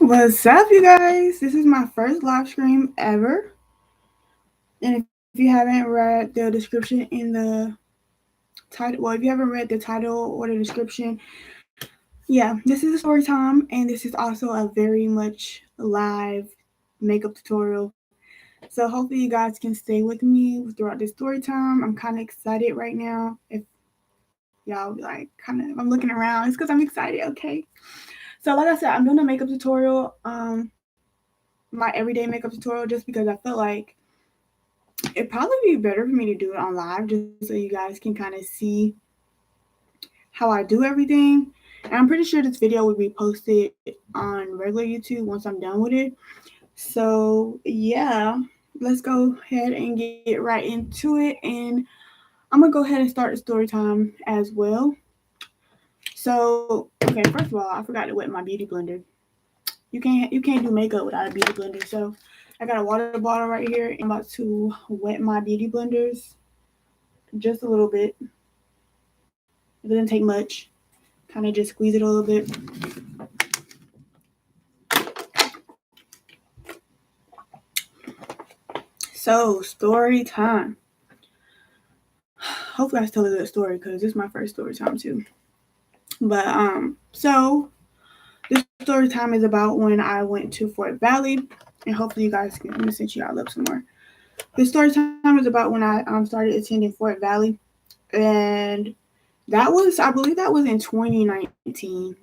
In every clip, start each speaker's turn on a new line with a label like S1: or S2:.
S1: What's up, you guys? This is my first live stream ever. And if you haven't read the description in the title, well, if you haven't read the title or the description, yeah, this is a story time, and this is also a very much live makeup tutorial. So hopefully you guys can stay with me throughout this story time. I'm kind of excited right now. If y'all like kind of, I'm looking around, it's because I'm excited. Okay. So like I said, I'm doing a makeup tutorial. My everyday makeup tutorial just because I felt like it'd probably be better for me to do it on live just so you guys can kind of see how I do everything. And I'm pretty sure this video will be posted on regular YouTube once I'm done with it. So, yeah, let's go ahead and get right into it. And I'm going to go ahead and start the story time as well. So, okay, first of all, I forgot to wet my beauty blender. You can't do makeup without a beauty blender. So, I got a water bottle right here and I'm about to wet my beauty blenders just a little bit. It doesn't take much. Kind of just squeeze it a little bit. So, story time. Hopefully, I tell a good story because this is my first story time too. So this story time is about when I went to Fort Valley, and hopefully, you guys can listen to y'all love some more. This story time is about when I started attending Fort Valley, and I believe that was in 2019.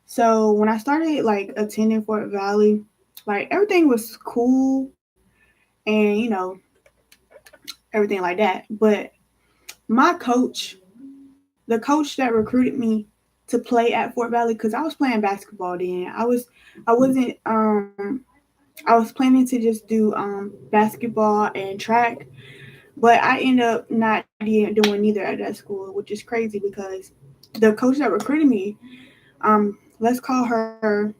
S1: So when I started like attending Fort Valley, like everything was cool and everything like that. But my coach, the coach that recruited me to play at Fort Valley, because I was playing basketball then. I wasn't I was planning to just do basketball and track, but I ended up not doing neither at that school, which is crazy because the coach that recruited me, let's call her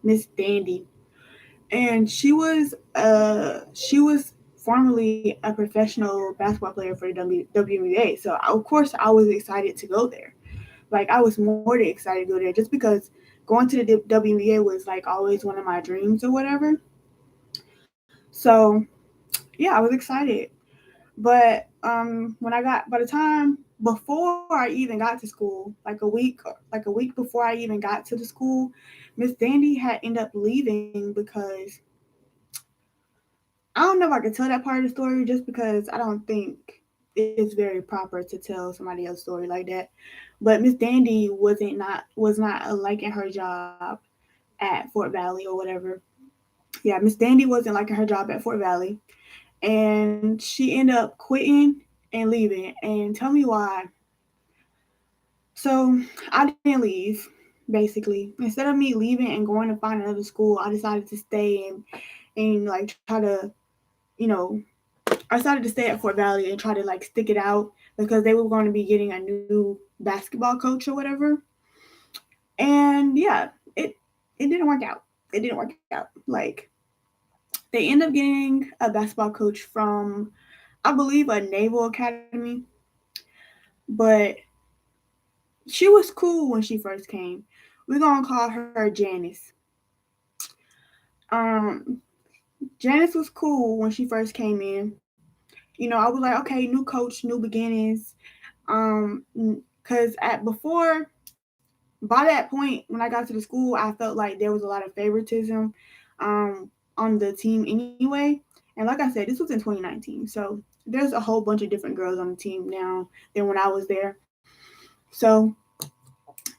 S1: Miss Dandy, and she was formerly a professional basketball player for the WNBA. So of course I was excited to go there. Like I was more than excited to go there just because going to the WNBA was like always one of my dreams or whatever. So yeah, I was excited. But when I got by the time before I even got to school, like a week before I even got to the school, Miss Dandy had ended up leaving because I don't know if I could tell that part of the story just because I don't think it's very proper to tell somebody else's story like that. But Miss Dandy was not liking her job at Fort Valley or whatever. Yeah, Miss Dandy wasn't liking her job at Fort Valley, and she ended up quitting and leaving. And tell me why. So I didn't leave. Basically, instead of me leaving and going to find another school, I decided to stay and like try to you know I decided to stay at Fort Valley and try to like stick it out because they were going to be getting a new basketball coach or whatever. And yeah, it didn't work out. It didn't work out. Like they ended up getting a basketball coach from I believe a naval academy, but she was cool when she first came. We're gonna call her Janice. Um, Janice was cool when she first came in. I was like, okay, new coach, new beginnings. Cause at before by that point when I got to the school, I felt like there was a lot of favoritism, on the team anyway. And like I said, this was in 2019, so there's a whole bunch of different girls on the team now than when I was there. So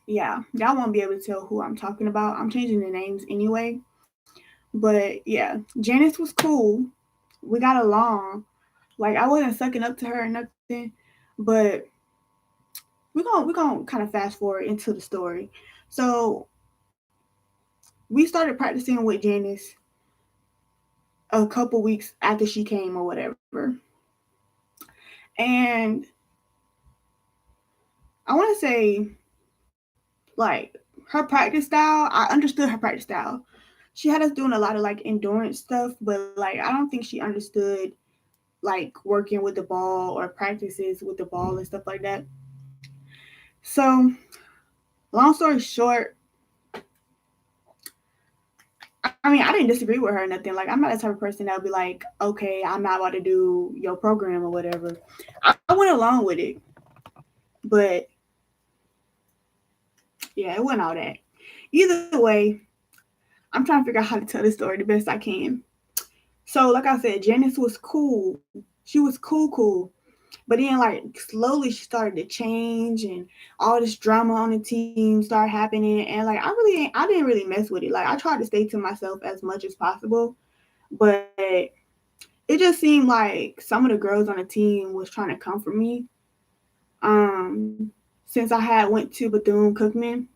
S1: yeah, y'all won't be able to tell who I'm talking about. I'm changing the names anyway. But yeah, Janice was cool. We got along. Like I wasn't sucking up to her or nothing. But we're gonna kind of fast forward into the story. So we started practicing with Janice a couple weeks after she came or whatever. And I want to say like her practice style, I understood her practice style. She had us doing a lot of like endurance stuff, but like I don't think she understood like working with the ball or practices with the ball and stuff like that. So, long story short, I mean, I didn't disagree with her or nothing. Like, I'm not the type of person that would be like, okay, I'm not about to do your program or whatever. I went along with it, but yeah, it wasn't all that. Either way, I'm trying to figure out how to tell this story the best I can. So, like I said, Janice was cool. She was cool. But then, like, slowly she started to change, and all this drama on the team started happening. And like, I didn't really mess with it. Like, I tried to stay to myself as much as possible, but it just seemed like some of the girls on the team was trying to comfort me. Since I had went to Bethune Cookman,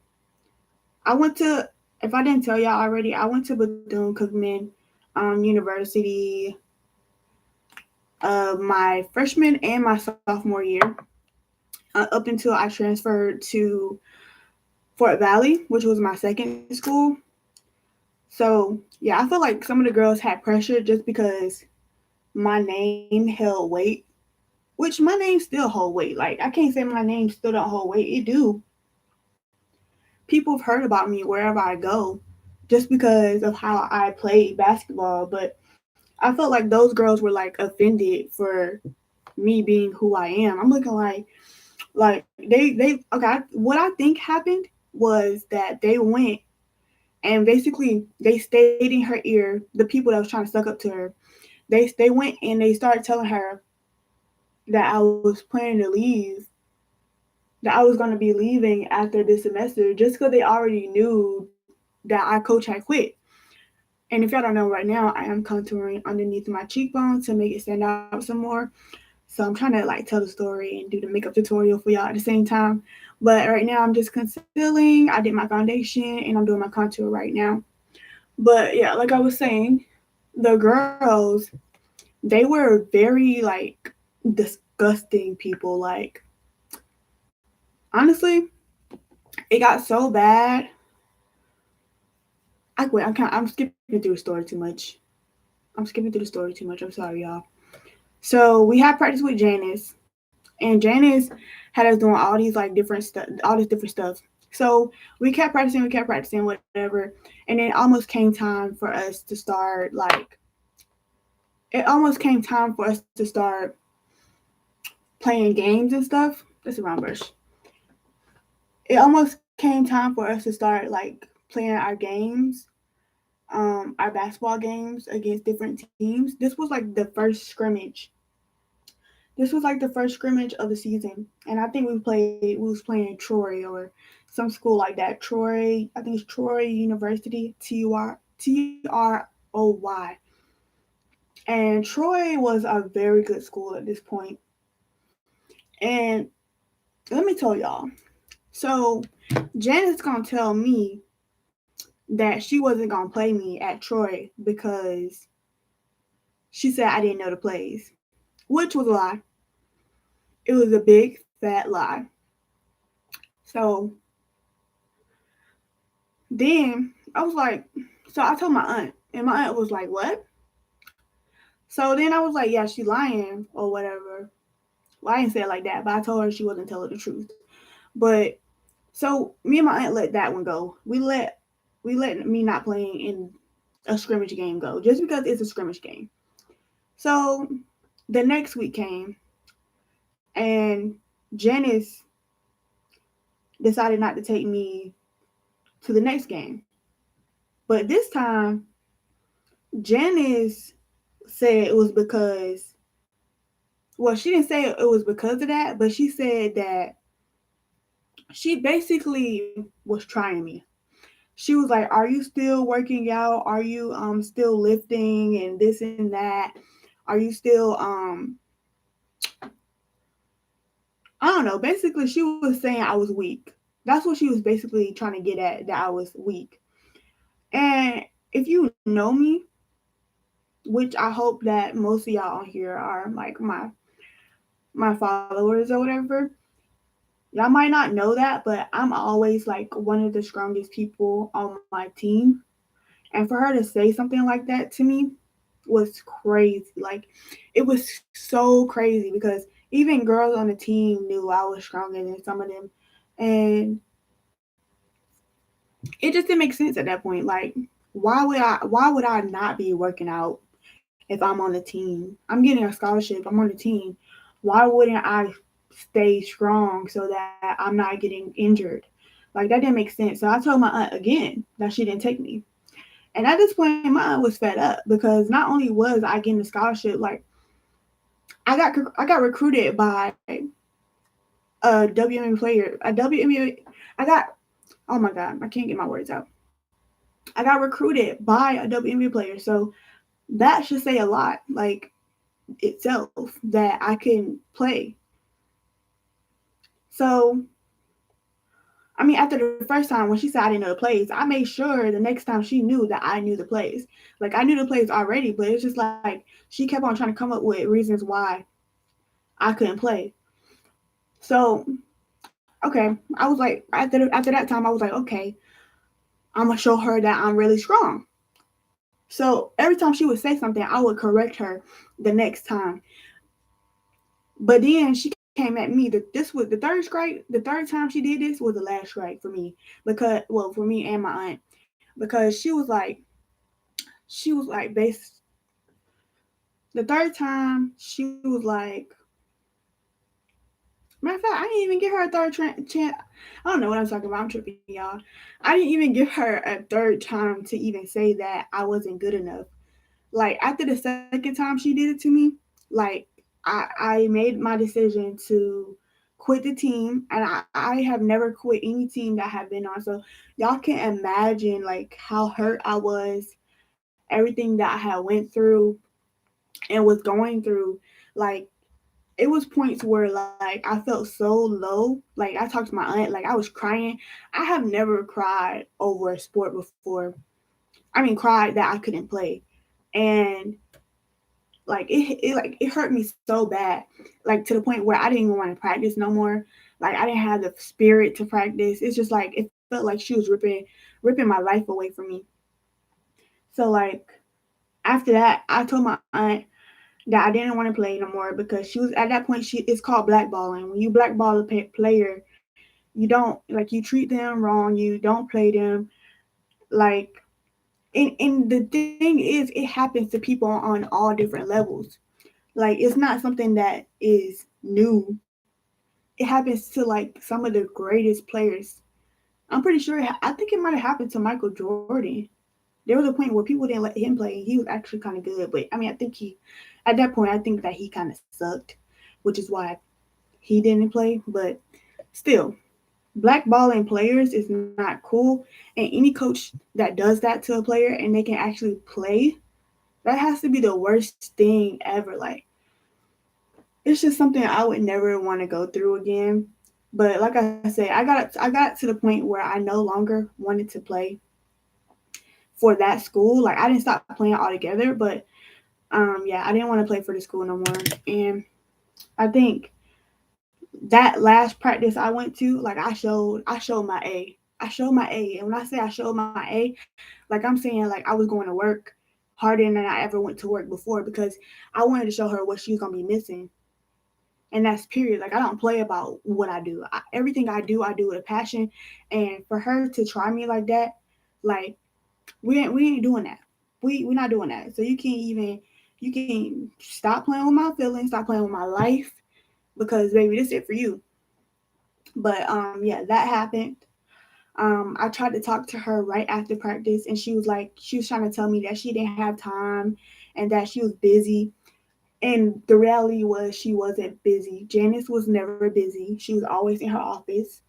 S1: I went to. If I didn't tell y'all already, I went to Bethune Cookman University my freshman and my sophomore year, up until I transferred to Fort Valley, which was my second school. So yeah, I feel like some of the girls had pressure just because my name held weight, which my name still hold weight. Like, I can't say my name still don't hold weight. It do. People have heard about me wherever I go, just because of how I played basketball. But I felt like those girls were like offended for me being who I am. I'm looking like they okay. What I think happened was that they went and basically they stayed in her ear. The people that was trying to suck up to her, they went and they started telling her that I was planning to leave, that I was going to be leaving after this semester, just because they already knew that our coach had quit. And if y'all don't know, right now I am contouring underneath my cheekbone to make it stand out some more. So I'm trying to like tell the story and do the makeup tutorial for y'all at the same time. But right now I'm just concealing. I did my foundation and I'm doing my contour right now. But yeah, like I was saying, the girls, they were very like disgusting people. Like, honestly, it got so bad. I'm skipping through the story too much. I'm skipping through the story too much. I'm sorry, y'all. So we had practice with Janice, and Janice had us doing all these like different stuff, all this different stuff. So we kept practicing, whatever, and then it almost came time for us to start. Like, it almost came time for us to start playing games and stuff. That's a wrong brush. It almost came time for us to start like playing our games, our basketball games against different teams. This was like the first scrimmage. This was like the first scrimmage of the season, and I think we was playing Troy or some school like that. Troy, I think it's Troy University, TROY. And Troy was a very good school at this point. And let me tell y'all. So Janet's gonna tell me that she wasn't gonna play me at Troy because she said I didn't know the plays, which was a lie. It was a big fat lie. So then I was like, so I told my aunt, and my aunt was like, "What?" So then I was like, "Yeah, she lying or whatever." Well, I didn't say it like that, but I told her she wasn't telling the truth. But so me and my aunt let that one go. We let me not playing in a scrimmage game go just because it's a scrimmage game. So the next week came, and Janice decided not to take me to the next game. But this time, Janice said it was because, well, she didn't say it was because of that, but she said that she basically was trying me. She was like, "Are you still working out? Are you still lifting and this and that? Are you still I don't know." Basically, she was saying I was weak. That's what she was basically trying to get at, that I was weak. And if you know me, which I hope that most of y'all on here are like my followers or whatever, y'all might not know that, but I'm always like one of the strongest people on my team. And for her to say something like that to me was crazy. Like, it was so crazy because even girls on the team knew I was stronger than some of them. And it just didn't make sense at that point. Like, why would I not be working out if I'm on the team? I'm getting a scholarship. I'm on the team. Why wouldn't I stay strong so that I'm not getting injured? Like that didn't make sense. So I told my aunt again that she didn't take me. And at this point, my aunt was fed up because not only was I getting a scholarship, like I got recruited by a WNBA player, a WNBA. I got oh my god, I can't get my words out. I got recruited by a WNBA player, so that should say a lot, like itself, that I can play. So I mean, after the first time when she said I didn't know the plays, I made sure the next time she knew that I knew the plays. Like I knew the plays already, but it's just like she kept on trying to come up with reasons why I couldn't play. So okay, I was like after that time, I was like, okay, I'm gonna show her that I'm really strong. So every time she would say something, I would correct her the next time. But then she came at me. This was the third strike. The third time she did this was the last strike for me because, well, for me and my aunt, because she was like, based the third time she was like, matter of fact, I didn't even give her a chance. I don't know what I'm talking about. I'm tripping, y'all. I didn't even give her a third time to even say that I wasn't good enough. Like after the second time she did it to me, like I made my decision to quit the team, and I have never quit any team that I have been on. So y'all can imagine like how hurt I was, everything that I had went through and was going through. Like it was points where like I felt so low. Like I talked to my aunt, like I was crying. I have never cried over a sport before. I mean, cried that I couldn't play, and like it hurt me so bad, like to the point where I didn't even want to practice no more. Like I didn't have the spirit to practice. It's just like it felt like she was ripping my life away from me. So like after that, I told my aunt that I didn't want to play no more because she was at that point. She It's called blackballing. When you blackball a player, you don't like you treat them wrong. You don't play them like. And the thing is, it happens to people on all different levels. Like it's not something that is new. It happens to like some of the greatest players. I'm pretty sure. I think it might have happened to Michael Jordan. There was a point where people didn't let him play. He was actually kind of good, but I mean, I think at that point, I think that he kind of sucked, which is why he didn't play. But still, blackballing players is not cool. And any coach that does that to a player and they can actually play, that has to be the worst thing ever. Like it's just something I would never want to go through again. But like I said, I got to the point where I no longer wanted to play for that school. Like I didn't stop playing altogether, but yeah, I didn't want to play for the school no more. And I think that last practice I went to, like I showed my A. I showed my A. And when I say I showed my A, like I'm saying like I was going to work harder than I ever went to work before because I wanted to show her what she was gonna be missing. And that's period. Like I don't play about what I do. Everything I do with a passion. And for her to try me like that, like we ain't doing that. We're not doing that. So you can stop playing with my feelings, stop playing with my life, because baby, this is it for you. But yeah, that happened. I tried to talk to her right after practice, and she was trying to tell me that she didn't have time and that she was busy. And the reality was she wasn't busy. Janice was never busy. She was always in her office.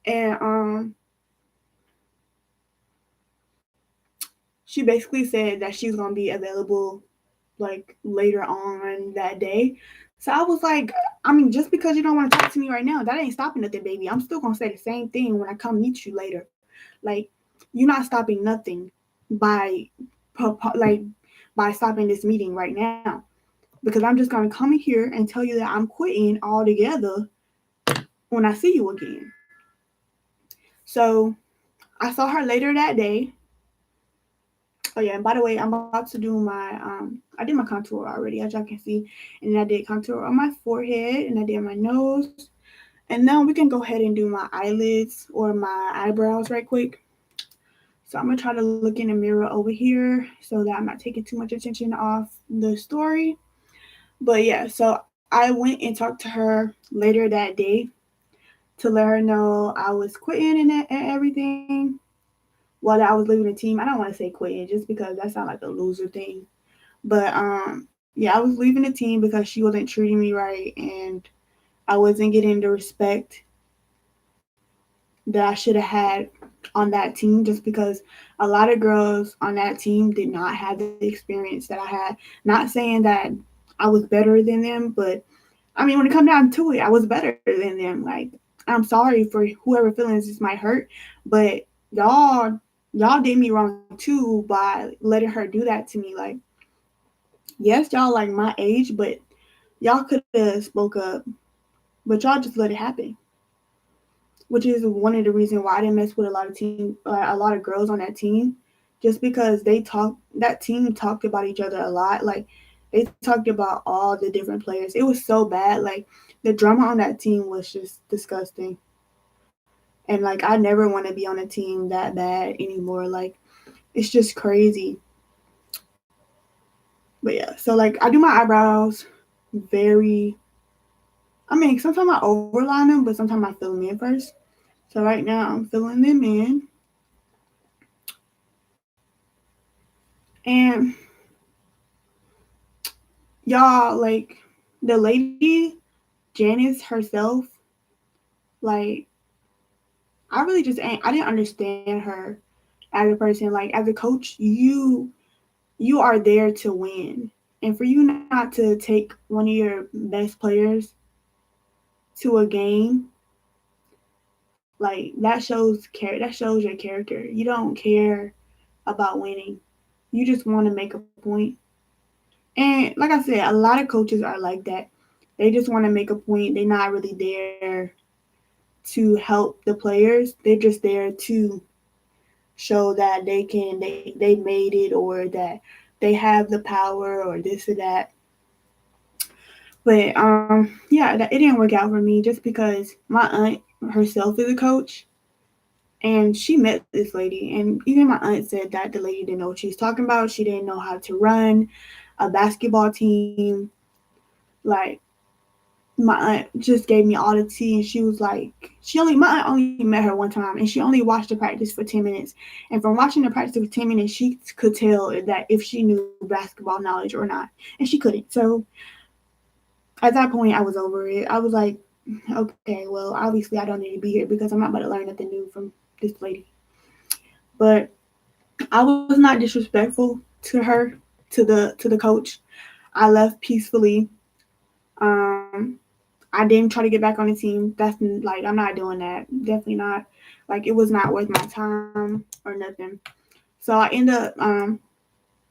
S1: And she basically said that she was gonna be available like later on that day. So I was like, I mean, just because you don't want to talk to me right now, that ain't stopping nothing, baby. I'm still gonna say the same thing when I come meet you later. Like, you're not stopping nothing by like by stopping this meeting right now. Because I'm just gonna come in here and tell you that I'm quitting altogether when I see you again. So I saw her later that day. Oh yeah, and by the way, I'm about to do my I did my contour already, as y'all can see, and then I did contour on my forehead, and I did my nose, and now we can go ahead and do my eyelids or my eyebrows right quick. So I'm gonna try to look in the mirror over here so that I'm not taking too much attention off the story. But yeah, so I went and talked to her later that day to let her know I was quitting and everything. Well, that I was leaving the team. I don't want to say quitting just because that sounds like a loser thing. But yeah, I was leaving the team because she wasn't treating me right and I wasn't getting the respect that I should have had on that team just because a lot of girls on that team did not have the experience that I had. Not saying that I was better than them, but I mean, when it come down to it, I was better than them. Like, I'm sorry for whoever feelings this might hurt, but y'all did me wrong too by letting her do that to me. Like, yes, y'all like my age, but y'all could have spoke up, but y'all just let it happen. Which is one of the reasons why I didn't mess with a lot of a lot of girls on that team, just because that team talked about each other a lot. Like they talked about all the different players. It was so bad. Like the drama on that team was just disgusting. And like I never want to be on a team that bad anymore. Like it's just crazy. But yeah, so like I do my eyebrows very. I mean, sometimes I overline them, but sometimes I fill them in first. So right now I'm filling them in, and y'all like the lady Janice herself, like I really just ain't I didn't understand her as a person. Like as a coach, you are there to win. And for you not to take one of your best players to a game, like that shows your character. You don't care about winning. You just want to make a point. And like I said, a lot of coaches are like that. They just want to make a point. They're not really there to help the players. They're just there to show that they made it or that they have the power or this or that. But yeah, it didn't work out for me just because my aunt herself is a coach and she met this lady, and even my aunt said that the lady didn't know what she was talking about. She didn't know how to run a basketball team. Like my aunt just gave me all the tea, and she was like, my aunt only met her one time, and she only watched the practice for 10 minutes. And from watching the practice for 10 minutes, she could tell that if she knew basketball knowledge or not, and she couldn't. So at that point, I was over it. I was like, okay, well, obviously, I don't need to be here because I'm not about to learn nothing new from this lady. But I was not disrespectful to her, to the coach. I left peacefully. Um, I didn't try to get back on the team. That's like I'm not doing that. Definitely not. Like it was not worth my time or nothing. So I ended up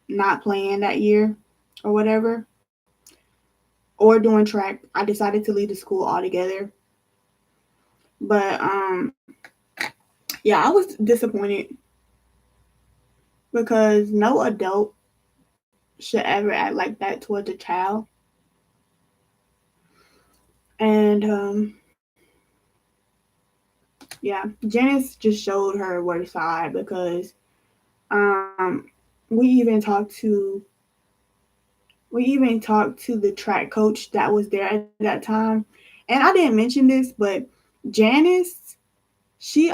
S1: not playing that year or whatever, or doing track. I decided to leave the school altogether. But yeah, I was disappointed because no adult should ever act like that towards a child. And yeah, Janice just showed her worst side because um we even talked to we even talked to the track coach that was there at that time. And I didn't mention this, but Janice, she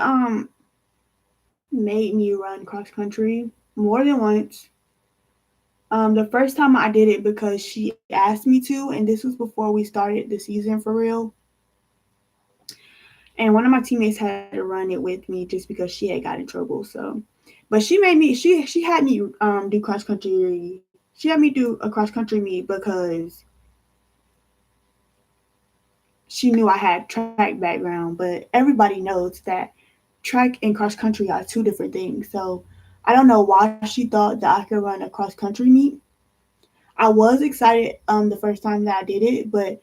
S1: made me run cross country more than once. The first time I did it because she asked me to, and this was before we started the season for real. And one of my teammates had to run it with me just because she had got in trouble. So, but she made me she had me do cross country. She had me do a cross country meet because she knew I had track background, but everybody knows that track and cross country are two different things. So I don't know why she thought that I could run a cross country meet. I was excited the first time that I did it, but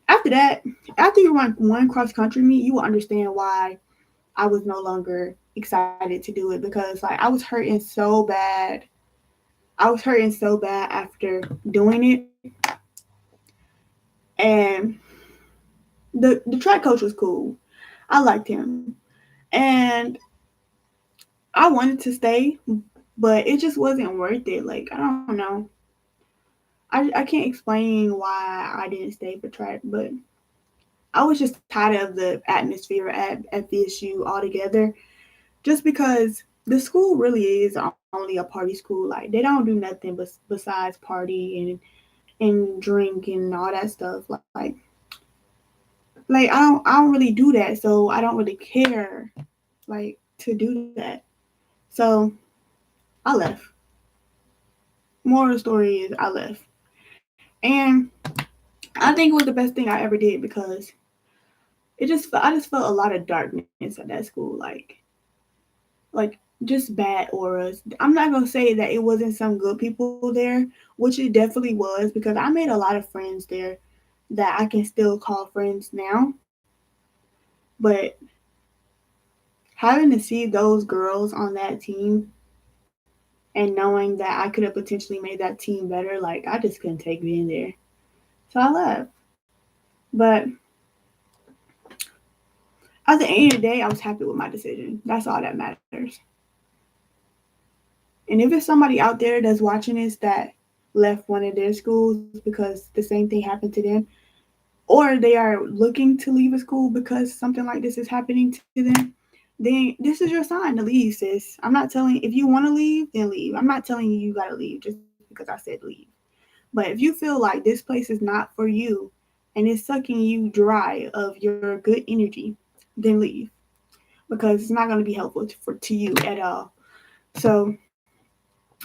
S1: after that, after you run one cross country meet, you will understand why I was no longer excited to do it because like I was hurting so bad. I was hurting so bad after doing it, and the track coach was cool. I liked him, and I wanted to stay, but it just wasn't worth it. Like I don't know. I can't explain why I didn't stay for track, but I was just tired of the atmosphere at VSU altogether. Just because the school really is only a party school. Like they don't do nothing besides party and drink and all that stuff. Like I don't really do that, so I don't really care like to do that. So I left. Moral of the story is I left, and I think it was the best thing I ever did because I just felt a lot of darkness at that school, like just bad auras. I'm not gonna say that it wasn't some good people there, which it definitely was because I made a lot of friends there that I can still call friends now. But having to see those girls on that team and knowing that I could have potentially made that team better, like I just couldn't take being there. So I left. But at the end of the day, I was happy with my decision. That's all that matters. And if it's somebody out there that's watching this that left one of their schools because the same thing happened to them, or they are looking to leave a school because something like this is happening to them, then this is your sign to leave, sis. I'm not telling if you want to leave, then leave. I'm not telling you gotta leave just because I said leave. But if you feel like this place is not for you and it's sucking you dry of your good energy, then leave because it's not going to be helpful to you at all. So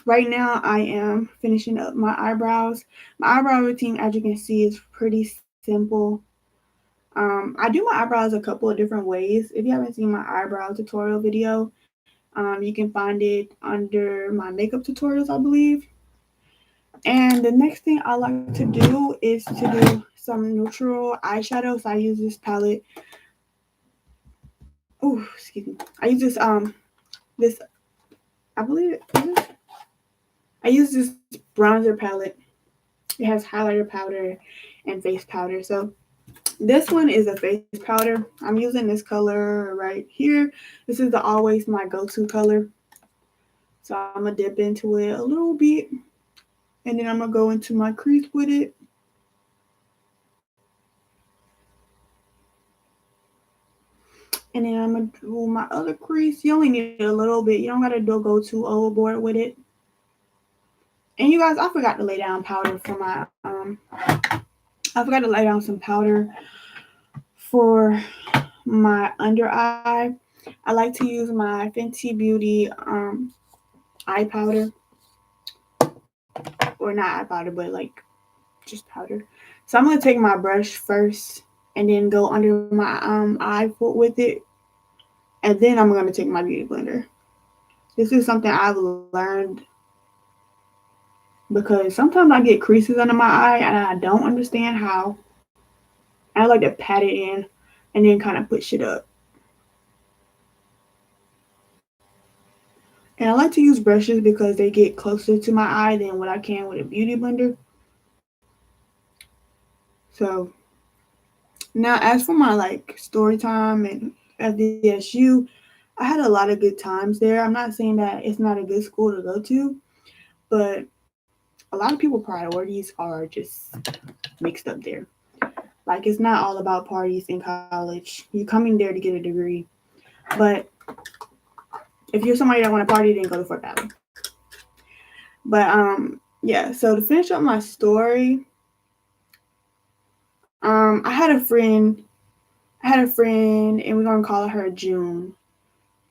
S1: right now I am finishing up my eyebrows. My eyebrow routine, as you can see, is pretty simple. I do my eyebrows a couple of different ways. If you haven't seen my eyebrow tutorial video, you can find it under my makeup tutorials, I believe. And the next thing I like to do is to do some neutral eyeshadow. So I use this palette. Oh, excuse me. I use this I believe I use this bronzer palette. It has highlighter powder and face powder. So this one is a face powder. I'm using this color right here. This is the always my go-to color. So I'm gonna dip into it a little bit, and then I'm gonna go into my crease with it. And then I'm gonna do my other crease. You only need a little bit. You don't gotta go too overboard with it. And you guys, I forgot to lay down powder for my I forgot to lay down some powder for my under eye. I like to use my Fenty Beauty eye powder, or not eye powder, but like just powder. So I'm gonna take my brush first and then go under my eye with it, and then I'm gonna take my beauty blender. This is something I've learned because sometimes I get creases under my eye and I don't understand how. I like to pat it in and then kind of push it up. And I like to use brushes because they get closer to my eye than what I can with a beauty blender. So now, as for my like story time and FDSU, I had a lot of good times there. I'm not saying that it's not a good school to go to, but a lot of people priorities are just mixed up there. Like it's not all about parties in college. You're coming there to get a degree, but if you're somebody that want to party, then go to Fort Valley. But yeah. So to finish up my story, I had a friend. I had a friend, and we're gonna call her June.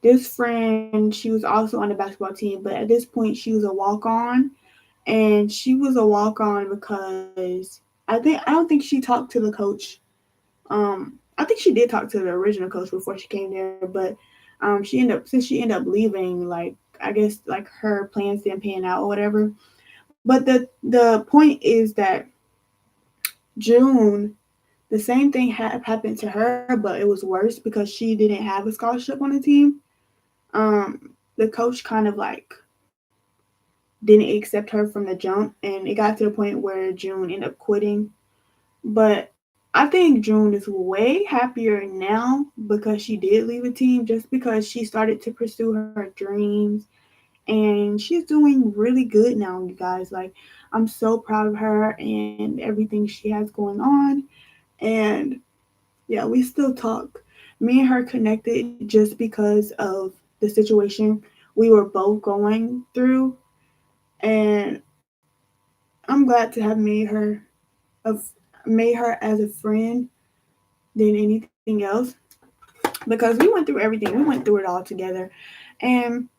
S1: This friend, she was also on the basketball team, but at this point, she was a walk on, and she was a walk on because I don't think she talked to the coach. I think she did talk to the original coach before she came there, but she ended up since she ended up leaving, like I guess like her plans didn't pan out or whatever. But the point is that June, the same thing happened to her, but it was worse because she didn't have a scholarship on the team. The coach kind of like didn't accept her from the jump, and it got to the point where June ended up quitting. But I think June is way happier now because she did leave a team, just because she started to pursue her dreams, and she's doing really good now, you guys. Like, I'm so proud of her and everything she has going on. And yeah, we still talk. Me and her connected just because of the situation we were both going through. And I'm glad to have of made her as a friend than anything else, because we went through everything. We went through it all together. And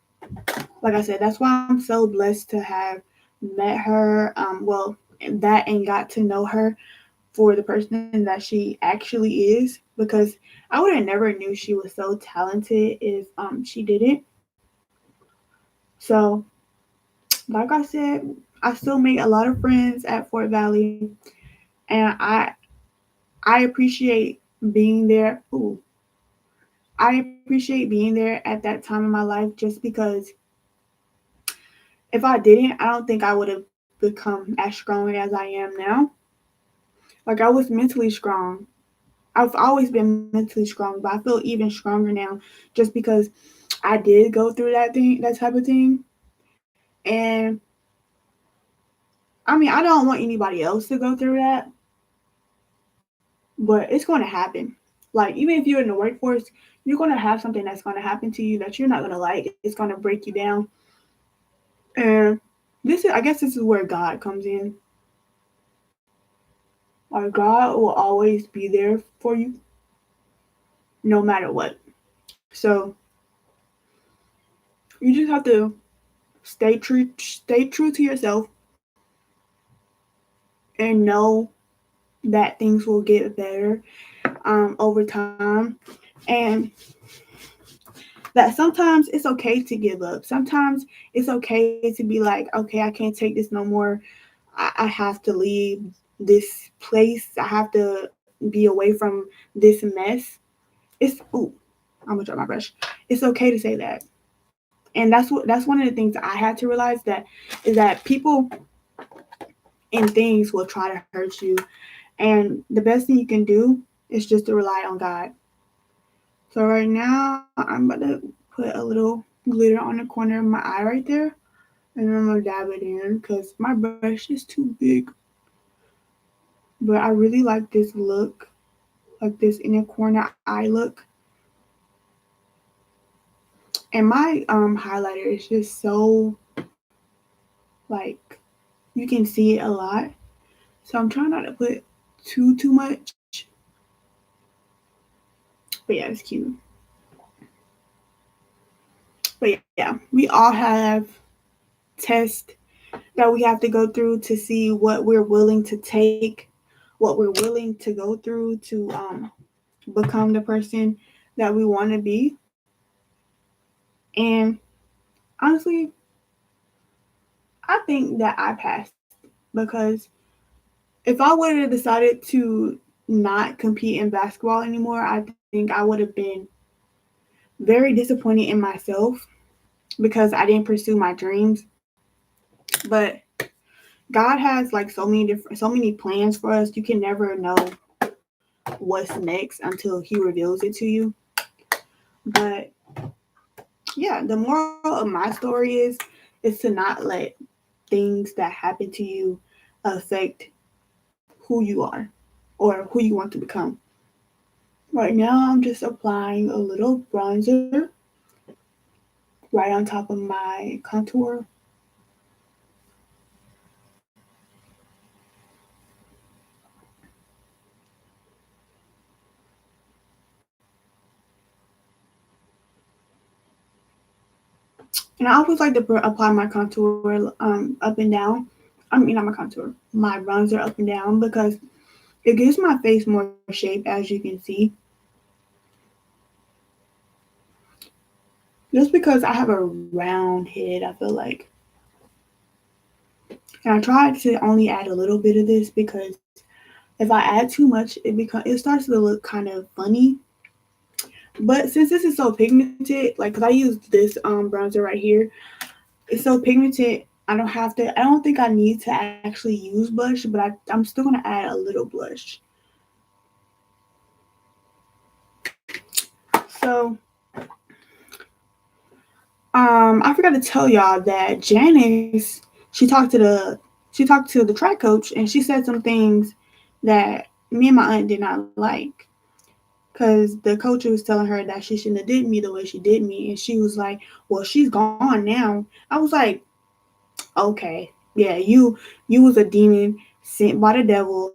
S1: like I said, that's why I'm so blessed to have met her. Well, that and got to know her for the person that she actually is, because I would have never knew she was so talented if she didn't. So, like I said, I still make a lot of friends at Fort Valley, and I appreciate being there. Ooh, I appreciate being there at that time in my life, just because if I didn't, I don't think I would have become as strong as I am now. Like, I was mentally strong. I've always been mentally strong, but I feel even stronger now, just because I did go through that type of thing. And I mean, I don't want anybody else to go through that, but it's going to happen. Like, even if you're in the workforce, you're going to have something that's going to happen to you that you're not going to like. It's going to break you down. And I guess this is where God comes in. Like, God will always be there for you no matter what. So you just have to stay true to yourself, and know that things will get better over time, and that sometimes it's okay to give up. Sometimes it's okay to be like, okay, I can't take this no more. I have to leave this place. I have to be away from this mess. It's ooh, I'm gonna drop my brush. It's okay to say that. And that's one of the things that I had to realize, that is that people and things will try to hurt you. And the best thing you can do is just to rely on God. So right now, I'm about to put a little glitter on the corner of my eye right there, and I'm gonna dab it in because my brush is too big. But I really like this look, like this inner corner eye look. And my highlighter is just so, like, you can see it a lot. So I'm trying not to put too much. But yeah, it's cute. But yeah, we all have tests that we have to go through to see what we're willing to take, what we're willing to go through to become the person that we want to be. And honestly, I think that I passed, because if I would have decided to not compete in basketball anymore, I think I would have been very disappointed in myself because I didn't pursue my dreams. But God has like so many plans for us. You can never know what's next until He reveals it to you. But yeah, the moral of my story is to not let things that happen to you affect who you are or who you want to become. Right now, I'm just applying a little bronzer right on top of my contour. And I always like to apply my contour up and down. I mean, not my contour, my bronzer up and down, because it gives my face more shape, as you can see. Just because I have a round head, I feel like. And I try to only add a little bit of this because if I add too much, it starts to look kind of funny. But since this is so pigmented, like, cause I use this bronzer right here, it's so pigmented. I don't have to. I don't think I need to actually use blush, but I'm still gonna add a little blush. So I forgot to tell y'all that Janice, she talked to the track coach and she said some things that me and my aunt did not like. Cause the coach was telling her that she shouldn't have did me the way she did me, and she was like, "Well, she's gone now." I was like, "Okay, yeah, you was a demon sent by the devil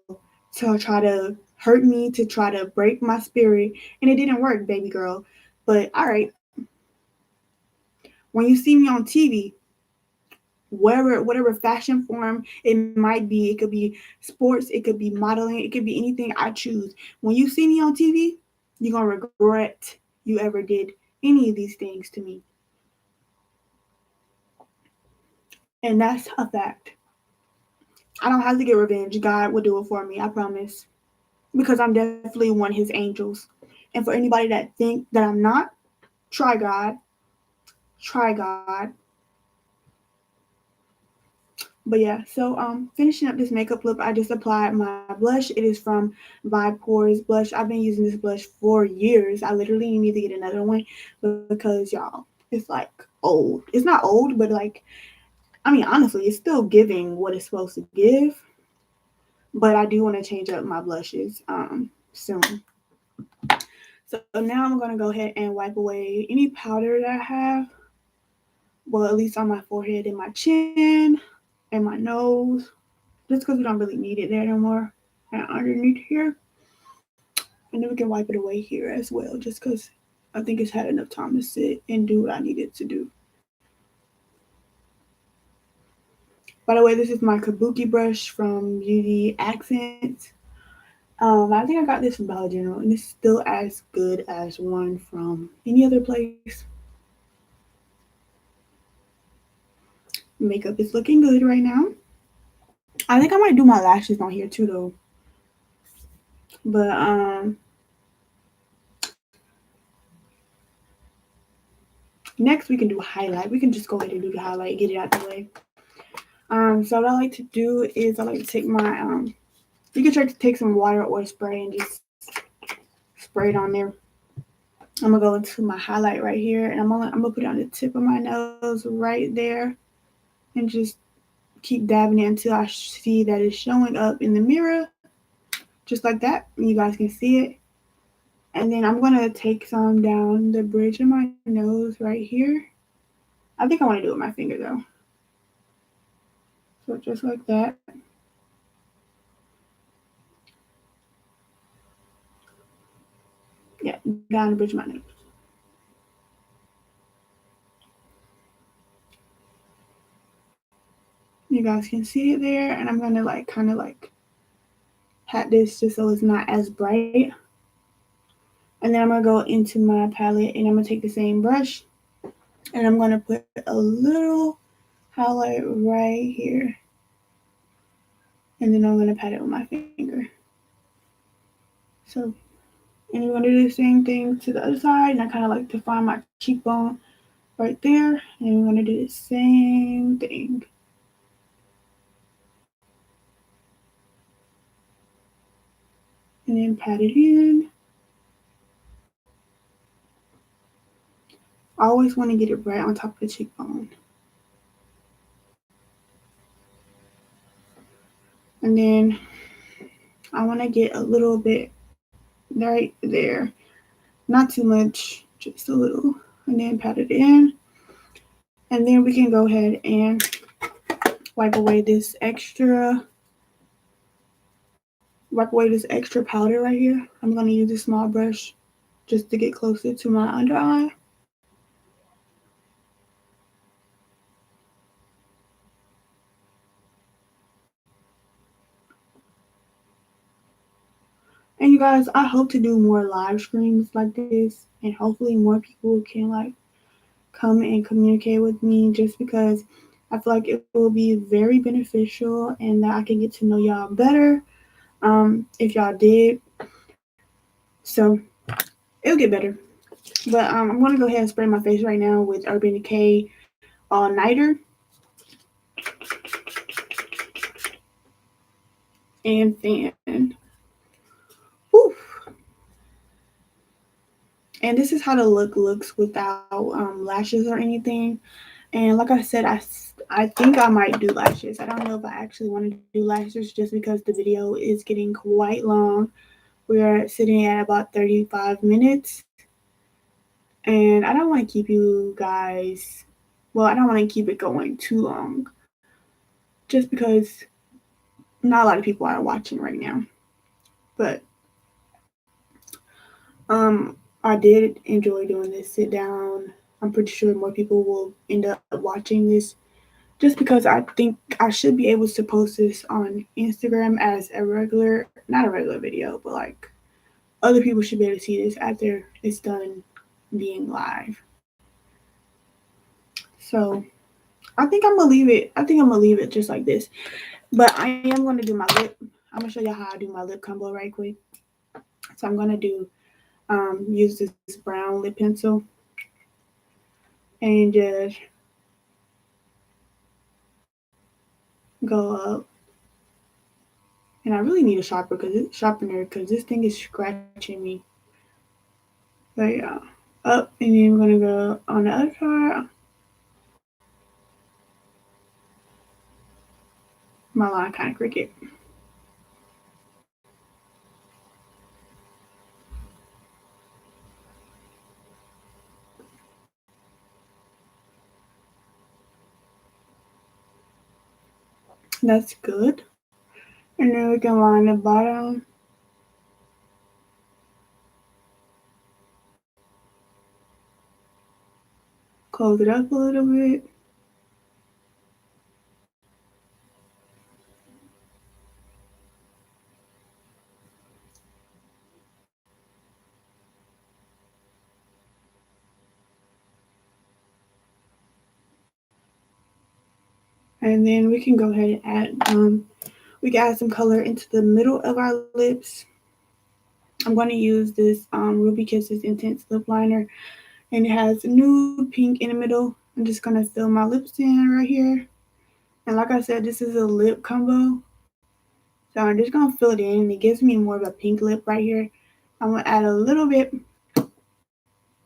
S1: to try to hurt me, to try to break my spirit, and it didn't work, baby girl. But all right, when you see me on TV, whatever fashion form it might be, it could be sports, it could be modeling, it could be anything I choose. When you see me on TV, you're gonna regret you ever did any of these things to me, and that's a fact. I don't have to get revenge. God will do it for me. I promise. Because I'm definitely one of His angels. And for anybody that think that I'm not, try God. Try God. But yeah, so finishing up this makeup look, I just applied my blush. It is from By Pores Blush. I've been using this blush for years. I literally need to get another one because y'all, it's like old. It's not old, but like, I mean, honestly, it's still giving what it's supposed to give. But I do want to change up my blushes soon. So now I'm gonna go ahead and wipe away any powder that I have. Well, at least on my forehead and my chin and my nose, just because we don't really need it there no more. And underneath here, and then we can wipe it away here as well, just because I think it's had enough time to sit and do what I needed to do. By the way, this is my kabuki brush from Beauty Accents. I think I got this from Dollar General, and it's still as good as one from any other place. Makeup is looking good right now. I think I might do my lashes on here too, though. But next we can do a highlight. We can just go ahead and do the highlight, get it out the way. So what I like to do is I like to take my you can try to take some water or spray and just spray it on there. I'm gonna go into my highlight right here, and I'm gonna put it on the tip of my nose right there, and just keep dabbing it until I see that it's showing up in the mirror, just like that. And you guys can see it. And then I'm gonna take some down the bridge of my nose right here. I think I want to do it with my finger though. So just like that. Yeah, down the bridge of my nose. You guys can see it there, and I'm gonna like kind of like pat this just so it's not as bright. And then I'm gonna go into my palette and I'm gonna take the same brush and I'm gonna put a little highlight right here. And then I'm gonna pat it with my finger. So, and you're gonna do the same thing to the other side. And I kind of like to find my cheekbone right there. And we're gonna do the same thing. And then pat it in. I always want to get it right on top of the cheekbone. And then I want to get a little bit right there. Not too much, just a little. And then pat it in. And then we can go ahead and wipe away this extra powder right here. I'm going to use a small brush just to get closer to my under eye. And you guys, I hope to do more live streams like this, and hopefully more people can like come and communicate with me, just because I feel like it will be very beneficial and that I can get to know y'all better if y'all did. So it'll get better. But I'm going to go ahead and spray my face right now with Urban Decay All Nighter and Fan. Whew. And this is how the look looks without lashes or anything. And like I said, I think I might do lashes. I don't know if I actually want to do lashes just because the video is getting quite long. We are sitting at about 35 minutes. And I don't want to keep you guys, well, I don't want to keep it going too long just because not a lot of people are watching right now. But I did enjoy doing this sit down. I'm pretty sure more people will end up watching this just because I think I should be able to post this on Instagram as a regular, not a regular video, but like other people should be able to see this after it's done being live. So I think I'm gonna leave it. I think I'm gonna leave it just like this. But I am gonna do my lip. I'm gonna show you how I do my lip combo right quick. So I'm gonna do use this brown lip pencil and just go up. And I really need a sharpener because this thing is scratching me. So yeah, up, and then I'm gonna go on the other side. My line kind of crooked. That's good. And then we can line the bottom. Close it up a little bit. And then we can go ahead and add, we can add some color into the middle of our lips. I'm going to use this Ruby Kisses Intense Lip Liner, and it has nude pink in the middle. I'm just going to fill my lips in right here. And like I said, this is a lip combo. So I'm just going to fill it in, and it gives me more of a pink lip right here. I'm going to add a little bit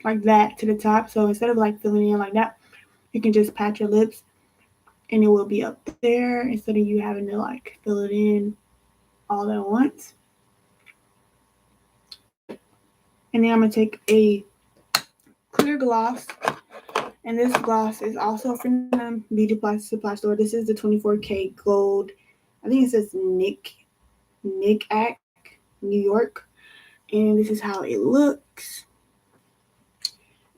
S1: like that to the top. So instead of like filling in like that, you can just pat your lips and it will be up there instead of you having to like fill it in all at once. And then I'm going to take a clear gloss. And this gloss is also from the Beauty Supply Store. This is the 24K Gold. I think it says Nick New York. And this is how it looks.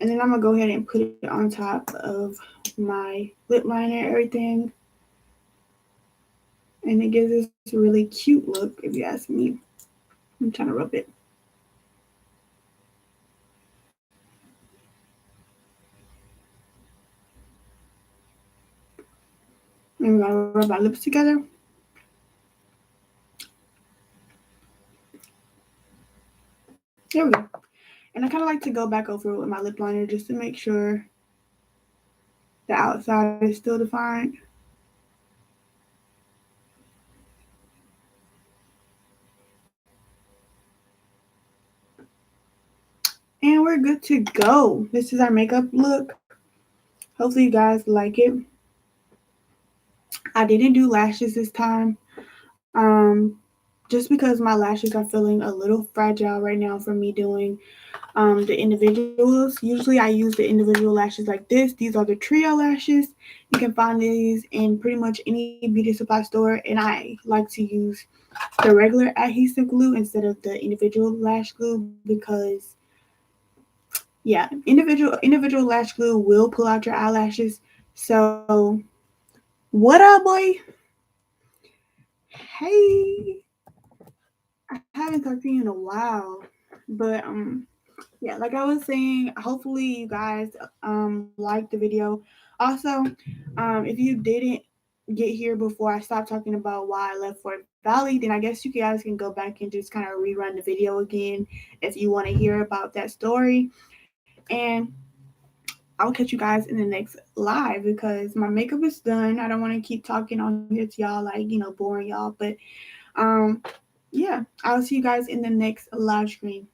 S1: And then I'm going to go ahead and put it on top of my lip liner, everything. And it gives this really cute look, if you ask me. I'm trying to rub it. And we're going to rub our lips together. There we go. And I kind of like to go back over it with my lip liner just to make sure the outside is still defined. And we're good to go. This is our makeup look. Hopefully you guys like it. I didn't do lashes this time. Just because my lashes are feeling a little fragile right now from me doing the individuals. Usually I use the individual lashes like this. These are the trio lashes. You can find these in pretty much any beauty supply store. And I like to use the regular adhesive glue instead of the individual lash glue because yeah, individual lash glue will pull out your eyelashes. So what up, boy? Hey, I haven't talked to you in a while, but yeah, like I was saying, hopefully you guys liked the video. Also, if you didn't get here before I stopped talking about why I left Fort Valley, then I guess you guys can go back and just kind of rerun the video again if you want to hear about that story. And I'll catch you guys in the next live because my makeup is done. I don't want to keep talking on here to y'all, like, boring y'all. But um, yeah, I'll see you guys in the next live stream.